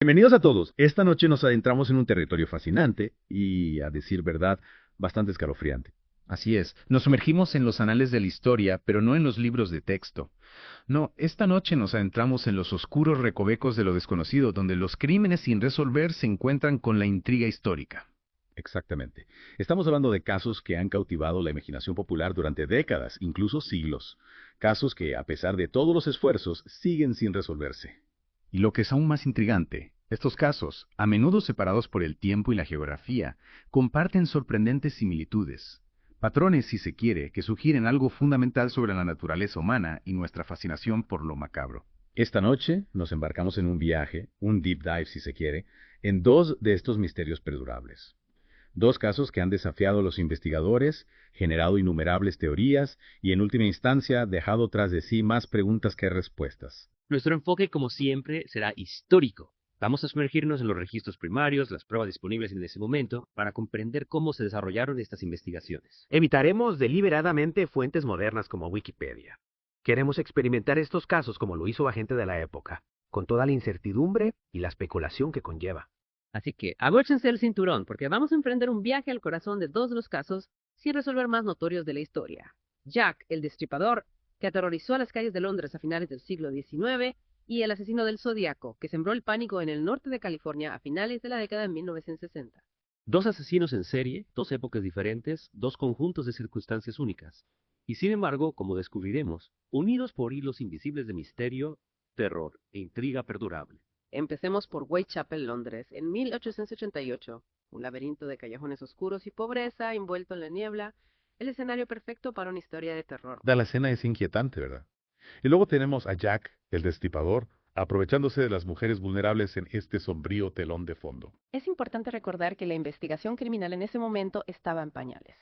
Bienvenidos a todos. Esta noche nos adentramos en un territorio fascinante y, a decir verdad, bastante escalofriante. Así es, nos sumergimos en los anales de la historia, pero no en los libros de texto. No, esta noche nos adentramos en los oscuros recovecos de lo desconocido, donde los crímenes sin resolver se encuentran con la intriga histórica. Exactamente. Estamos hablando de casos que han cautivado la imaginación popular durante décadas, incluso siglos. Casos que, a pesar de todos los esfuerzos, siguen sin resolverse. Y lo que es aún más intrigante, estos casos, a menudo separados por el tiempo y la geografía, comparten sorprendentes similitudes. Patrones, si se quiere, que sugieren algo fundamental sobre la naturaleza humana y nuestra fascinación por lo macabro. Esta noche nos embarcamos en un viaje, un deep dive si se quiere, en dos de estos misterios perdurables. Dos casos que han desafiado a los investigadores, generado innumerables teorías y en última instancia dejado tras de sí más preguntas que respuestas. Nuestro enfoque, como siempre, será histórico. Vamos a sumergirnos en los registros primarios, las pruebas disponibles en ese momento, para comprender cómo se desarrollaron estas investigaciones. Evitaremos deliberadamente fuentes modernas como Wikipedia. Queremos experimentar estos casos como lo hizo la gente de la época, con toda la incertidumbre y la especulación que conlleva. Así que abróchense el cinturón, porque vamos a emprender un viaje al corazón de dos de los casos sin resolver más notorios de la historia. Jack, el Destripador, que aterrorizó a las calles de Londres a finales del siglo XIX, y el asesino del Zodíaco, que sembró el pánico en el norte de California a finales de la década de 1960. Dos asesinos en serie, dos épocas diferentes, dos conjuntos de circunstancias únicas. Y sin embargo, como descubriremos, unidos por hilos invisibles de misterio, terror e intriga perdurable. Empecemos por Whitechapel, Londres, en 1888. Un laberinto de callejones oscuros y pobreza envuelto en la niebla, el escenario perfecto para una historia de terror. La escena es inquietante, ¿verdad? Y luego tenemos a Jack, el destripador, aprovechándose de las mujeres vulnerables en este sombrío telón de fondo. Es importante recordar que la investigación criminal en ese momento estaba en pañales.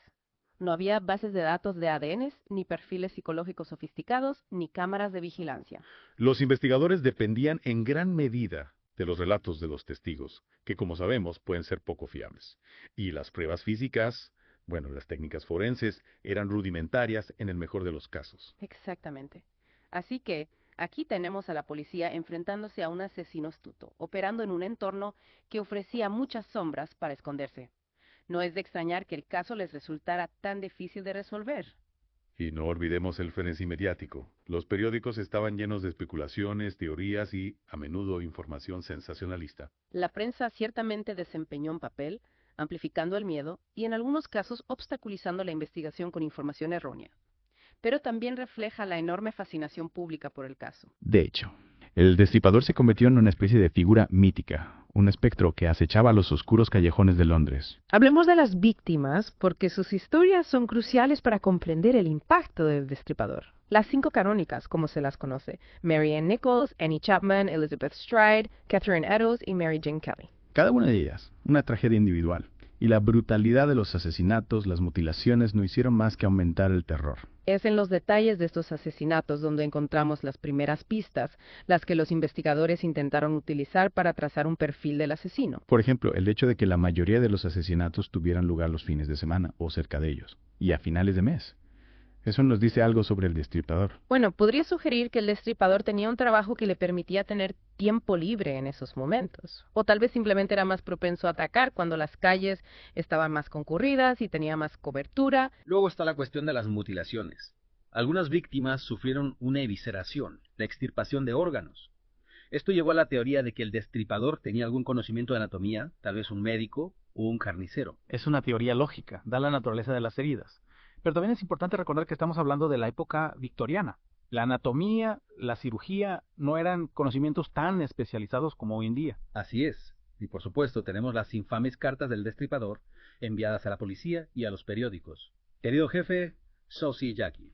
No había bases de datos de ADN, ni perfiles psicológicos sofisticados, ni cámaras de vigilancia. Los investigadores dependían en gran medida de los relatos de los testigos, que como sabemos pueden ser poco fiables. Y las pruebas físicas, bueno, las técnicas forenses, eran rudimentarias en el mejor de los casos. Exactamente. Así que aquí tenemos a la policía enfrentándose a un asesino astuto, operando en un entorno que ofrecía muchas sombras para esconderse. No es de extrañar que el caso les resultara tan difícil de resolver. Y no olvidemos el frenesí mediático. Los periódicos estaban llenos de especulaciones, teorías y, a menudo, información sensacionalista. La prensa ciertamente desempeñó un papel, amplificando el miedo y en algunos casos obstaculizando la investigación con información errónea. Pero también refleja la enorme fascinación pública por el caso. De hecho, el destripador se convirtió en una especie de figura mítica, un espectro que acechaba los oscuros callejones de Londres. Hablemos de las víctimas porque sus historias son cruciales para comprender el impacto del destripador. Las 5 canónicas, como se las conoce: Mary Ann Nichols, Annie Chapman, Elizabeth Stride, Catherine Eddowes y Mary Jane Kelly. Cada una de ellas, una tragedia individual. Y la brutalidad de los asesinatos, las mutilaciones, no hicieron más que aumentar el terror. Es en los detalles de estos asesinatos donde encontramos las primeras pistas, las que los investigadores intentaron utilizar para trazar un perfil del asesino. Por ejemplo, el hecho de que la mayoría de los asesinatos tuvieran lugar los fines de semana o cerca de ellos, y a finales de mes. Eso nos dice algo sobre el destripador. Bueno, podría sugerir que el destripador tenía un trabajo que le permitía tener tiempo libre en esos momentos. O tal vez simplemente era más propenso a atacar cuando las calles estaban más concurridas y tenía más cobertura. Luego está la cuestión de las mutilaciones. Algunas víctimas sufrieron una evisceración, la extirpación de órganos. Esto llevó a la teoría de que el destripador tenía algún conocimiento de anatomía, tal vez un médico o un carnicero. Es una teoría lógica, da la naturaleza de las heridas. Pero también es importante recordar que estamos hablando de la época victoriana. La anatomía, la cirugía no eran conocimientos tan especializados como hoy en día. Así es. Y por supuesto tenemos las infames cartas del destripador enviadas a la policía y a los periódicos. Querido jefe, Saucy y Jackie.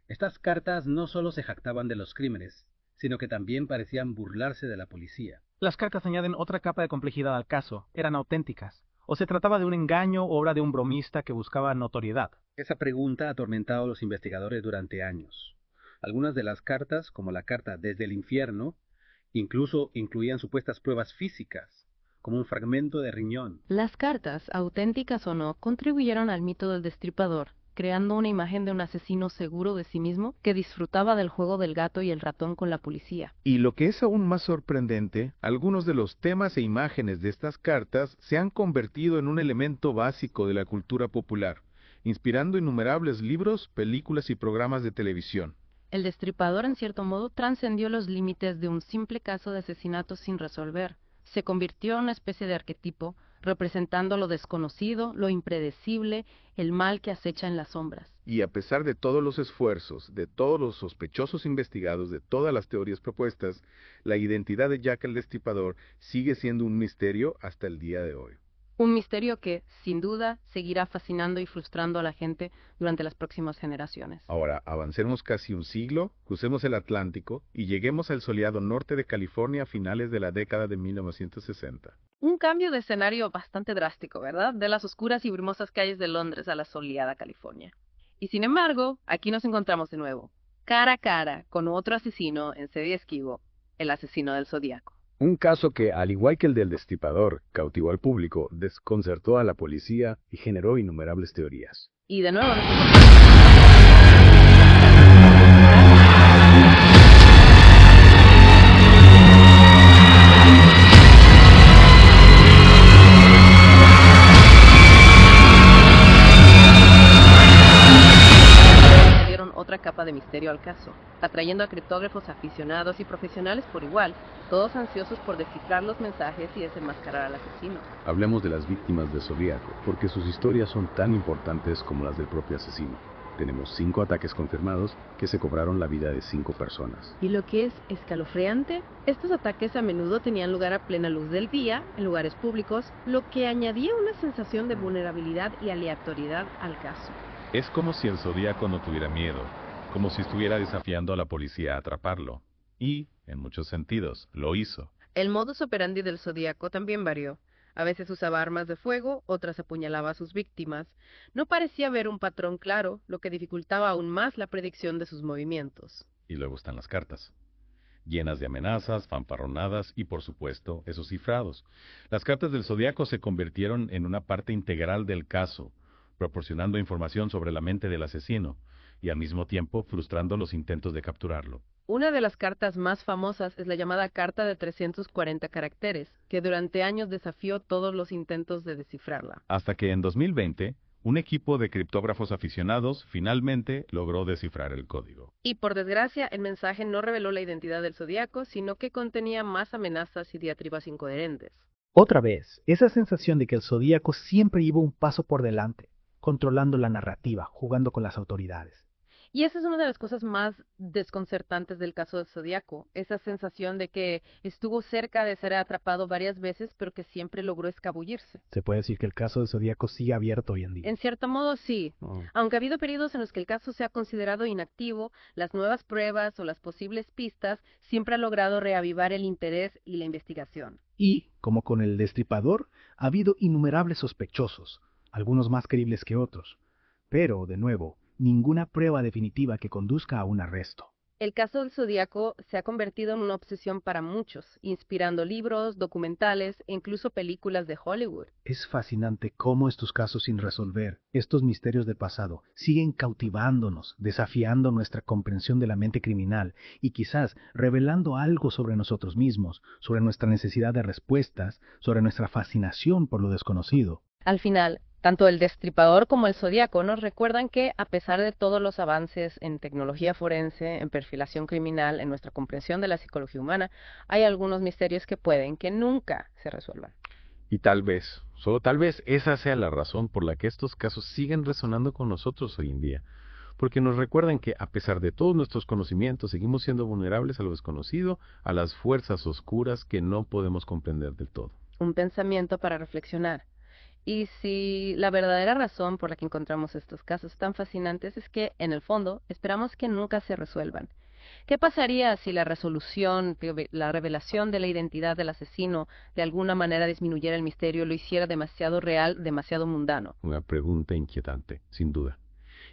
Estas cartas no solo se jactaban de los crímenes, sino que también parecían burlarse de la policía. Las cartas añaden otra capa de complejidad al caso. Eran auténticas. ¿O se trataba de un engaño o obra de un bromista que buscaba notoriedad? Esa pregunta ha atormentado a los investigadores durante años. Algunas de las cartas, como la carta Desde el Infierno, incluso incluían supuestas pruebas físicas, como un fragmento de riñón. Las cartas, auténticas o no, contribuyeron al mito del destripador creando una imagen de un asesino seguro de sí mismo que disfrutaba del juego del gato y el ratón con la policía. Y lo que es aún más sorprendente, algunos de los temas e imágenes de estas cartas se han convertido en un elemento básico de la cultura popular, inspirando innumerables libros, películas y programas de televisión. El Destripador, en cierto modo, trascendió los límites de un simple caso de asesinato sin resolver. Se convirtió en una especie de arquetipo, representando lo desconocido, lo impredecible, el mal que acecha en las sombras. Y a pesar de todos los esfuerzos, de todos los sospechosos investigados, de todas las teorías propuestas, la identidad de Jack el Destripador sigue siendo un misterio hasta el día de hoy. Un misterio que, sin duda, seguirá fascinando y frustrando a la gente durante las próximas generaciones. Ahora, avancemos casi un siglo, crucemos el Atlántico y lleguemos al soleado norte de California a finales de la década de 1960. Un cambio de escenario bastante drástico, ¿verdad? De las oscuras y brumosas calles de Londres a la soleada California. Y sin embargo, aquí nos encontramos de nuevo, cara a cara con otro asesino en serie esquivo, el asesino del Zodíaco. Un caso que, al igual que el del Destripador, cautivó al público, desconcertó a la policía y generó innumerables teorías. Y de nuevo, otra capa de misterio al caso, atrayendo a criptógrafos aficionados y profesionales por igual, todos ansiosos por descifrar los mensajes y desenmascarar al asesino. Hablemos de las víctimas de Zodíaco, porque sus historias son tan importantes como las del propio asesino. Tenemos 5 ataques confirmados que se cobraron la vida de 5 personas. Y lo que es escalofriante, estos ataques a menudo tenían lugar a plena luz del día, en lugares públicos, lo que añadía una sensación de vulnerabilidad y aleatoriedad al caso. Es como si el Zodíaco no tuviera miedo, como si estuviera desafiando a la policía a atraparlo. Y, en muchos sentidos, lo hizo. El modus operandi del Zodíaco también varió. A veces usaba armas de fuego, otras apuñalaba a sus víctimas. No parecía haber un patrón claro, lo que dificultaba aún más la predicción de sus movimientos. Y luego están las cartas, llenas de amenazas, fanfarronadas y, por supuesto, esos cifrados. Las cartas del Zodíaco se convirtieron en una parte integral del caso, proporcionando información sobre la mente del asesino y al mismo tiempo frustrando los intentos de capturarlo. Una de las cartas más famosas es la llamada Carta de 340 caracteres, que durante años desafió todos los intentos de descifrarla. Hasta que en 2020, un equipo de criptógrafos aficionados finalmente logró descifrar el código. Y por desgracia, el mensaje no reveló la identidad del Zodíaco, sino que contenía más amenazas y diatribas incoherentes. Otra vez, esa sensación de que el Zodíaco siempre iba un paso por delante, controlando la narrativa, jugando con las autoridades. Y esa es una de las cosas más desconcertantes del caso del Zodíaco, esa sensación de que estuvo cerca de ser atrapado varias veces, pero que siempre logró escabullirse. Se puede decir que el caso del Zodíaco sigue abierto hoy en día. En cierto modo, sí. Aunque ha habido periodos en los que el caso se ha considerado inactivo, las nuevas pruebas o las posibles pistas siempre han logrado reavivar el interés y la investigación. Y, como con el Destripador, ha habido innumerables sospechosos, algunos más creíbles que otros. Pero, de nuevo, ninguna prueba definitiva que conduzca a un arresto. El caso del Zodíaco se ha convertido en una obsesión para muchos, inspirando libros, documentales e incluso películas de Hollywood. Es fascinante cómo estos casos sin resolver, estos misterios del pasado, siguen cautivándonos, desafiando nuestra comprensión de la mente criminal y quizás revelando algo sobre nosotros mismos, sobre nuestra necesidad de respuestas, sobre nuestra fascinación por lo desconocido. Al final, tanto el Destripador como el Zodíaco nos recuerdan que, a pesar de todos los avances en tecnología forense, en perfilación criminal, en nuestra comprensión de la psicología humana, hay algunos misterios que pueden que nunca se resuelvan. Y tal vez, solo tal vez, esa sea la razón por la que estos casos siguen resonando con nosotros hoy en día. Porque nos recuerdan que, a pesar de todos nuestros conocimientos, seguimos siendo vulnerables a lo desconocido, a las fuerzas oscuras que no podemos comprender del todo. Un pensamiento para reflexionar. Y si la verdadera razón por la que encontramos estos casos tan fascinantes es que, en el fondo, esperamos que nunca se resuelvan. ¿Qué pasaría si la resolución, la revelación de la identidad del asesino de alguna manera disminuyera el misterio, lo hiciera demasiado real, demasiado mundano? Una pregunta inquietante, sin duda.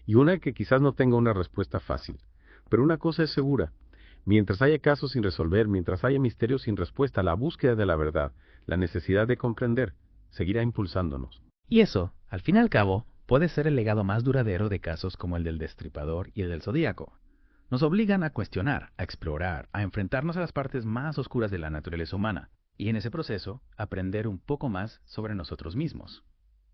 Y una que quizás no tenga una respuesta fácil. Pero una cosa es segura. Mientras haya casos sin resolver, mientras haya misterios sin respuesta, la búsqueda de la verdad, la necesidad de comprender, seguirá impulsándonos. Y eso, al fin y al cabo, puede ser el legado más duradero de casos como el del Destripador y el del Zodíaco. Nos obligan a cuestionar, a explorar, a enfrentarnos a las partes más oscuras de la naturaleza humana, y en ese proceso, aprender un poco más sobre nosotros mismos.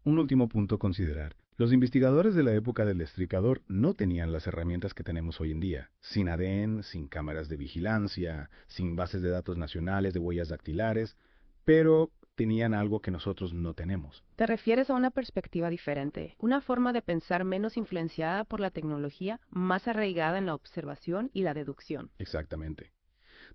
Un último punto a considerar. Los investigadores de la época del Destripador no tenían las herramientas que tenemos hoy en día, sin ADN, sin cámaras de vigilancia, sin bases de datos nacionales de huellas dactilares, pero tenían algo que nosotros no tenemos. Te refieres a una perspectiva diferente, una forma de pensar menos influenciada por la tecnología, más arraigada en la observación y la deducción. Exactamente.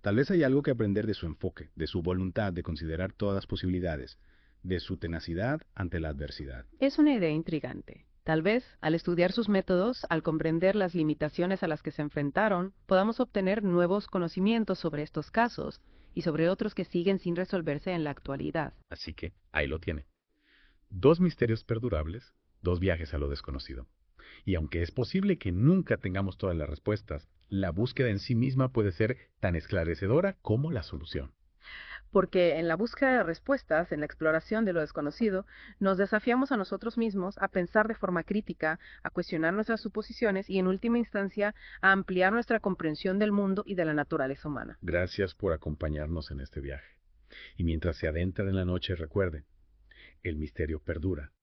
Tal vez hay algo que aprender de su enfoque, de su voluntad de considerar todas las posibilidades, de su tenacidad ante la adversidad. Es una idea intrigante. Tal vez, al estudiar sus métodos, al comprender las limitaciones a las que se enfrentaron, podamos obtener nuevos conocimientos sobre estos casos y sobre otros que siguen sin resolverse en la actualidad. Así que, ahí lo tiene. 2 misterios perdurables, 2 viajes a lo desconocido. Y aunque es posible que nunca tengamos todas las respuestas, la búsqueda en sí misma puede ser tan esclarecedora como la solución. Porque en la búsqueda de respuestas, en la exploración de lo desconocido, nos desafiamos a nosotros mismos a pensar de forma crítica, a cuestionar nuestras suposiciones y, en última instancia, a ampliar nuestra comprensión del mundo y de la naturaleza humana. Gracias por acompañarnos en este viaje. Y mientras se adentran en la noche, recuerden, el misterio perdura.